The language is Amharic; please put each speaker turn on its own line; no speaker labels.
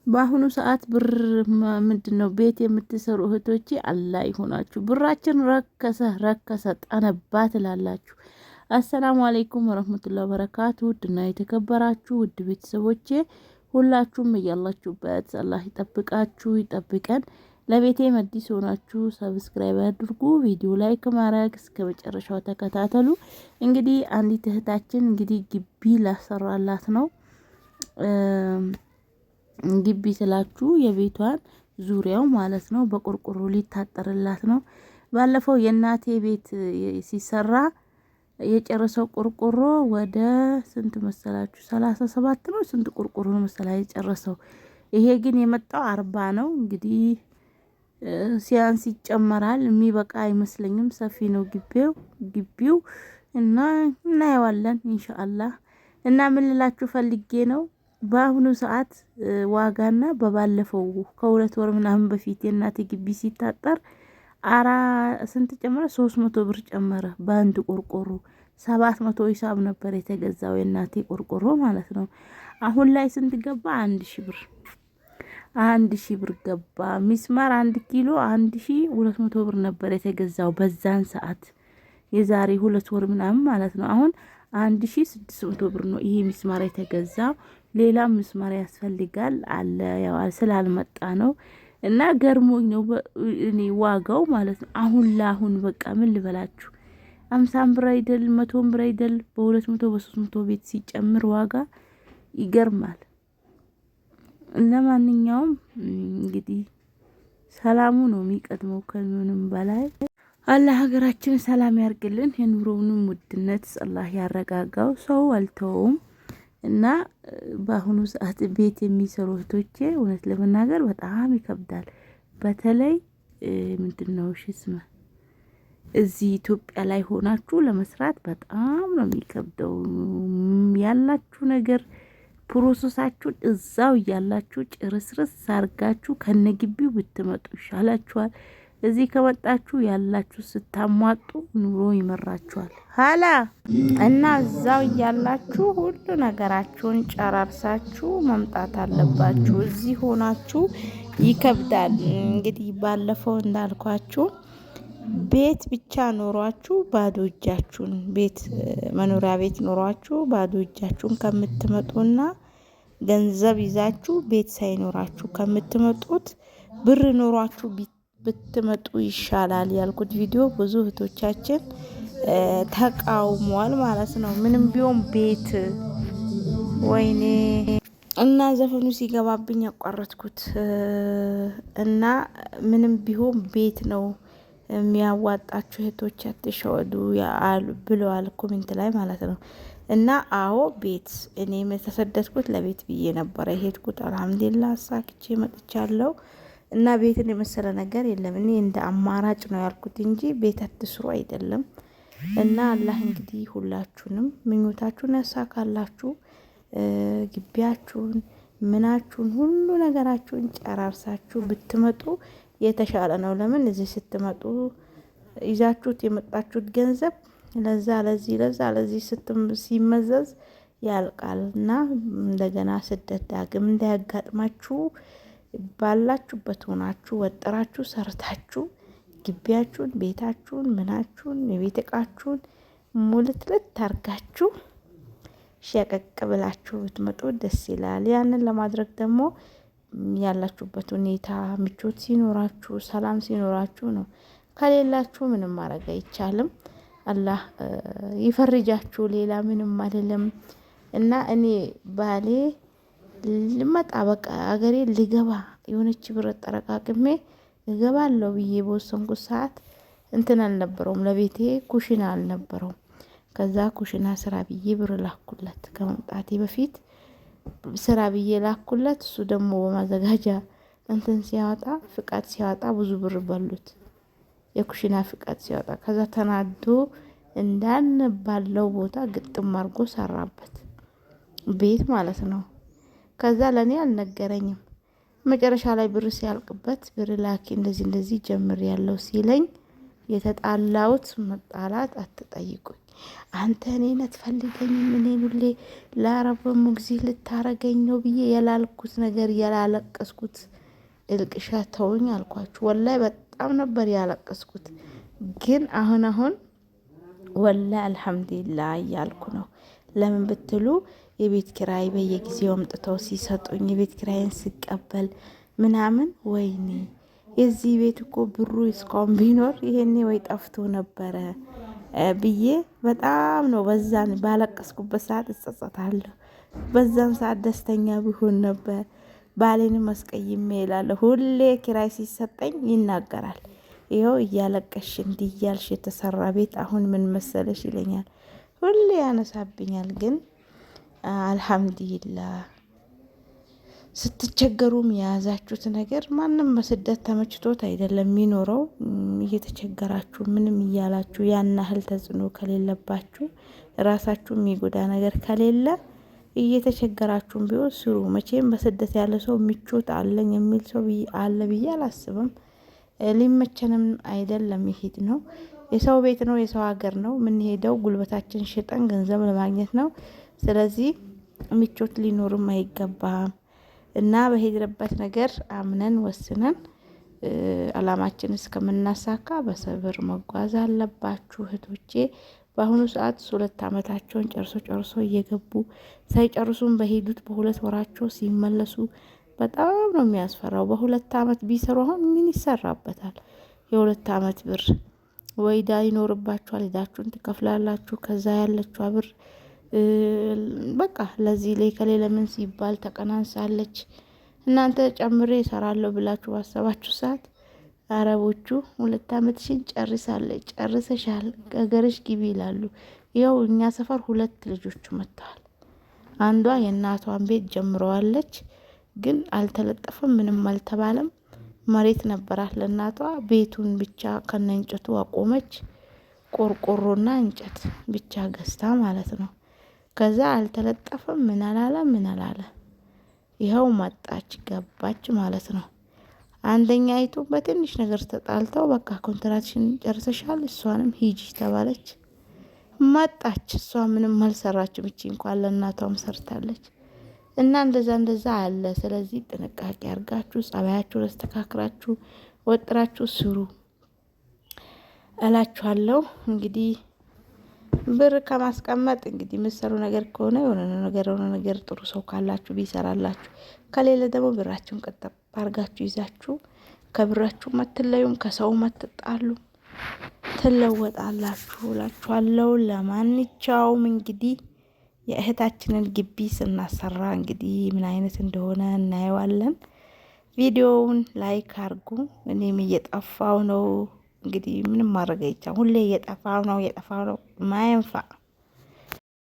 በአሁኑ ሰዓት ብር ምንድነው ቤት የምትሰሩ እህቶቼ አላህ ይሆናችሁ። ብራችን ረከሰ ጠነባ ትላላችሁ። አሰላሙ አለይኩም ወረህመቱላሂ ወበረካቱ። ውድና የተከበራችሁ ውድ ቤተሰቦቼ ሁላችሁም እያላችሁበት አላህ ይጠብቃችሁ ይጠብቀን። ለቤቴ መዲስ ሆናችሁ ሰብስክራይብ አድርጉ፣ ቪዲዮ ላይክ ማድረግ እስከ መጨረሻው ተከታተሉ። እንግዲህ አንዲት እህታችን እንግዲህ ግቢ ላሰራላት ነው። ግቢ ስላችሁ የቤቷን ዙሪያው ማለት ነው በቆርቆሮ ሊታጠርላት ነው። ባለፈው የእናቴ ቤት ሲሰራ የጨረሰው ቆርቆሮ ወደ ስንት መሰላችሁ? 37 ነው ስንት ቆርቆሮ ነው መሰላ የጨረሰው። ይሄ ግን የመጣው 40 ነው። እንግዲህ ሲያንስ ይጨመራል፣ የሚበቃ አይመስለኝም። ሰፊ ነው ግቢው እና እናየዋለን ኢንሻአላህ። እና ምን ልላችሁ ፈልጌ ነው በአሁኑ ሰዓት ዋጋና በባለፈው ከሁለት ወር ምናምን በፊት የእናቴ ግቢ ሲታጠር ስንት ጨመረ? 300 ብር ጨመረ በአንድ ቆርቆሮ። 700 ሂሳብ ነበር የተገዛው የእናቴ ቆርቆሮ ማለት ነው። አሁን ላይ ስንት ገባ? 1000 ብር። 1000 ብር ገባ። ሚስማር 1 ኪሎ 1200 ብር ነበር የተገዛው በዛን ሰዓት፣ የዛሬ 2 ወር ምናምን ማለት ነው። አሁን 1600 ብር ነው ይሄ ሚስማር የተገዛው። ሌላ ምስማር ያስፈልጋል አለ ያው ስላልመጣ ነው። እና ገርሞኝ ነው እኔ ዋጋው ማለት ነው። አሁን በቃ ምን ልበላችሁ 50 ብር አይደል 100 ብር አይደል በ200 በ300 ቤት ሲጨምር ዋጋ ይገርማል። ለማንኛውም እንግዲህ ሰላሙ ነው የሚቀድመው ከምንም በላይ። አላህ ሀገራችንን ሰላም ያርግልን። የኑሮውንም ውድነት አላህ ያረጋጋው። ሰው አልተውም። እና በአሁኑ ሰዓት ቤት የሚሰሩ እህቶቼ እውነት ለመናገር በጣም ይከብዳል። በተለይ ምንድነው ሽስማ እዚህ ኢትዮጵያ ላይ ሆናችሁ ለመስራት በጣም ነው የሚከብደው። ያላችሁ ነገር ፕሮሰሳችሁን እዛው ያላችሁ ጭርስርስ አርጋችሁ ከነግቢው ብትመጡ ይሻላችኋል። እዚህ ከመጣችሁ ያላችሁ ስታሟጡ ኑሮ ይመራችኋል። ሀላ እና እዛው ያላችሁ ሁሉ ነገራችሁን ጨራርሳችሁ መምጣት አለባችሁ። እዚህ ሆናችሁ ይከብዳል። እንግዲህ ባለፈው እንዳልኳችሁ ቤት ብቻ ኖሯችሁ ባዶ እጃችሁን መኖሪያ ቤት ኖሯችሁ ባዶ እጃችሁን ከምትመጡና ገንዘብ ይዛችሁ ቤት ሳይኖራችሁ ከምትመጡት ብር ኖሯችሁ ብትመጡ ይሻላል ያልኩት ቪዲዮ ብዙ እህቶቻችን ተቃውሟል ማለት ነው። ምንም ቢሆን ቤት ወይኔ እና ዘፈኑ ሲገባብኝ ያቋረጥኩት እና ምንም ቢሆን ቤት ነው የሚያዋጣችሁ እህቶች አትሸወዱ ብለዋል ኮሜንት ላይ ማለት ነው። እና አዎ ቤት እኔም የተሰደድኩት ለቤት ብዬ ነበረ የሄድኩት። አልሐምዱሊላህ አሳክቼ መጥቻለሁ። እና ቤትን የመሰለ ነገር የለም። እኔ እንደ አማራጭ ነው ያልኩት እንጂ ቤት አትስሩ አይደለም። እና አላህ እንግዲህ ሁላችሁንም ምኞታችሁን ያሳካላችሁ። ግቢያችሁን ምናችሁን ሁሉ ነገራችሁን ጨራርሳችሁ ብትመጡ የተሻለ ነው። ለምን እዚህ ስትመጡ ይዛችሁት የመጣችሁት ገንዘብ ለዚህ ሲመዘዝ ያልቃል። እና እንደገና ስደት ዳግም እንዳያጋጥማችሁ ባላችሁበት ሆናችሁ ወጥራችሁ ሰርታችሁ ግቢያችሁን ቤታችሁን ምናችሁን የቤት እቃችሁን ሙልትልት ታርጋችሁ ሸቀቅ ብላችሁ ብትመጡ ደስ ይላል። ያንን ለማድረግ ደግሞ ያላችሁበት ሁኔታ ምቾት ሲኖራችሁ ሰላም ሲኖራችሁ ነው። ከሌላችሁ ምንም ማድረግ አይቻልም። አላህ ይፈርጃችሁ። ሌላ ምንም አይደለም። እና እኔ ባሌ ልመጣ በቃ አገሬ ልገባ የሆነች ብር ጠረቃቅሜ እገባለሁ ብዬ በወሰንኩት ሰዓት እንትን አልነበረውም፣ ለቤቴ ኩሽና አልነበረውም። ከዛ ኩሽና ስራ ብዬ ብር ላኩለት ከመምጣቴ በፊት ስራ ብዬ ላኩለት። እሱ ደግሞ በማዘጋጃ እንትን ፍቃድ ሲያወጣ ብዙ ብር በሉት፣ የኩሽና ፍቃድ ሲያወጣ። ከዛ ተናዶ እንዳንባለው ቦታ ግጥም አድርጎ ሰራበት ቤት ማለት ነው። ከዛ ለኔ አልነገረኝም። መጨረሻ ላይ ብር ሲያልቅበት ብር ላኪ እንደዚህ ጀምር ያለው ሲለኝ የተጣላውት መጣላት አትጠይቁኝ። አንተ እኔን አትፈልገኝም፣ እኔን ሁሌ ለአረብ ሙግዚት ልታረገኝ ነው ብዬ የላልኩት ነገር ያላለቀስኩት እልቅሻ ተውኝ አልኳችሁ። ወላይ በጣም ነበር ያለቀስኩት። ግን አሁን ወላይ አልሐምዱሊላህ እያልኩ ነው። ለምን ብትሉ የቤት ኪራይ በየጊዜው አምጥተው ሲሰጡኝ የቤት ኪራይን ስቀበል ምናምን ወይኔ የዚህ ቤት እኮ ብሩ እስካሁን ቢኖር ይሄኔ ወይ ጠፍቶ ነበረ ብዬ በጣም ነው በዛን ባለቀስኩበት ሰዓት እጸጸታለሁ። በዛን ሰዓት ደስተኛ ቢሆን ነበር። ባሌንም አስቀይሜ ይላል ሁሌ ኪራይ ሲሰጠኝ ይናገራል። ይኸው እያለቀሽ እንዲህ እያልሽ የተሰራ ቤት አሁን ምን መሰለሽ ይለኛል። ሁሌ ያነሳብኛል። ግን አልሐምዱሊላህ ስትቸገሩም የያዛችሁት ነገር ማንም በስደት ተመችቶት አይደለም የሚኖረው። እየተቸገራችሁ ምንም እያላችሁ ያን ያህል ተጽዕኖ ከሌለባችሁ ራሳችሁ የሚጎዳ ነገር ከሌለ እየተቸገራችሁም ቢሆን ስሩ። መቼም በስደት ያለ ሰው ምቾት አለኝ የሚል ሰው አለ ብዬ አላስብም። ሊመቸንም አይደለም ይሄድ ነው። የሰው ቤት ነው፣ የሰው ሀገር ነው። የምንሄደው ጉልበታችን ሽጠን ገንዘብ ለማግኘት ነው። ስለዚህ ምቾት ሊኖርም አይገባም እና በሄድንበት ነገር አምነን ወስነን አላማችን እስከምናሳካ በሰብር መጓዝ አለባችሁ እህቶቼ። በአሁኑ ሰዓት 2 አመታቸውን ጨርሶ እየገቡ ሳይጨርሱም በሄዱት በ2 ወራቸው ሲመለሱ በጣም ነው የሚያስፈራው። በ2 አመት ቢሰሩ አሁን ምን ይሰራበታል? የ2 አመት ብር ወይዳ ይኖርባችኋል። ሄዳችሁን ትከፍላላችሁ። ከዛ ያለችው ብር በቃ ለዚህ ላይ ከሌለ ምን ሲባል ተቀናንሳለች። እናንተ ጨምሬ እሰራለሁ ብላችሁ ባሰባችሁ ሰዓት አረቦቹ 2 አመትሽን ጨርሰሻል ከገርሽ ግቢ ይላሉ። ይኸው እኛ ሰፈር 2 ልጆች መጥተዋል። አንዷ የእናቷን ቤት ጀምረዋለች፣ ግን አልተለጠፈም፣ ምንም አልተባለም። መሬት ነበራት ለእናቷ። ቤቱን ብቻ ከነ እንጨቱ አቆመች። ቆርቆሮና እንጨት ብቻ ገዝታ ማለት ነው። ከዛ አልተለጠፈም፣ ምን አላለ። ይኸው መጣች ገባች ማለት ነው። አንደኛይቱ በትንሽ ነገር ተጣልተው በቃ ኮንትራክሽን ጨርሰሻል፣ እሷንም ሂጂ ተባለች። መጣች። እሷ ምንም አልሰራችም። እቺ እንኳን ለእናቷም ሰርታለች። እና እንደዛ አለ። ስለዚህ ጥንቃቄ አርጋችሁ ጸባያችሁ አስተካክላችሁ ወጥራችሁ ስሩ እላችኋለሁ። እንግዲህ ብር ከማስቀመጥ እንግዲህ የምትሰሩ ነገር ከሆነ የሆነ ነገር ጥሩ ሰው ካላችሁ ቢሰራላችሁ፣ ከሌለ ደግሞ ብራችሁን ቀጠብ አርጋችሁ ይዛችሁ ከብራችሁ መትለዩም ከሰው መትጣሉ ትለወጣላችሁ እላችኋለሁ። ለማንኛውም እንግዲህ የእህታችንን ግቢ ስናሰራ እንግዲህ ምን አይነት እንደሆነ እናየዋለን። ቪዲዮውን ላይክ አርጉ። እኔም እየጠፋው ነው እንግዲህ ምንም ማድረግ አይቻልም። ሁሌ እየጠፋው ነው ማየንፋ